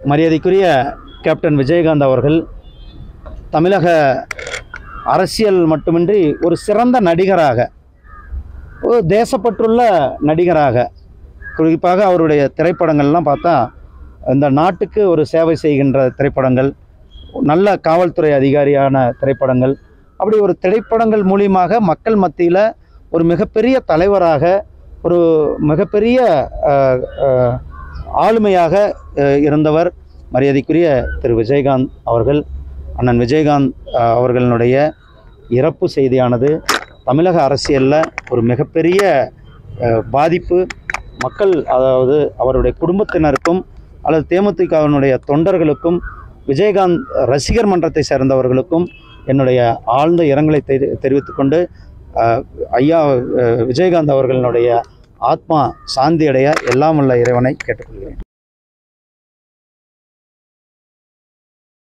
மரியாதைக்குரிய கேப்டன் விஜயகாந்த் அவர்கள் தமிழக அரசியல் மட்டுமின்றி ஒரு சிறந்த நடிகராக, ஒரு தேசப்பற்றுள்ள நடிகராக, குறிப்பாக அவருடைய திரைப்படங்கள்லாம் பார்த்தா இந்த நாட்டுக்கு ஒரு சேவை செய்கின்ற திரைப்படங்கள், நல்ல காவல்துறை அதிகாரியான திரைப்படங்கள், அப்படி ஒரு திரைப்படங்கள் மூலியமாக மக்கள் மத்தியில் ஒரு மிகப்பெரிய தலைவராக, ஒரு மிகப்பெரிய ஆளுமையாக இருந்தவர் மரியாதைக்குரிய திரு விஜயகாந்த் அவர்கள். அண்ணன் விஜயகாந்த் அவர்களுடைய இறப்பு செய்தியானது தமிழக அரசியலில் ஒரு மிகப்பெரிய பாதிப்பு, மக்கள், அதாவது அவருடைய குடும்பத்தினருக்கும் அல்லது தேமுதிகவினுடைய தொண்டர்களுக்கும் விஜயகாந்த் ரசிகர் மன்றத்தை சேர்ந்தவர்களுக்கும் என்னுடைய ஆழ்ந்த இரங்கலை தெரிவித்துக்கொண்டு ஐயா விஜயகாந்த் அவர்களுடைய ஆத்மா சாந்தி அடைய எல்லாம் உள்ள இறைவனை கேட்டுக்கொள்கிறேன்.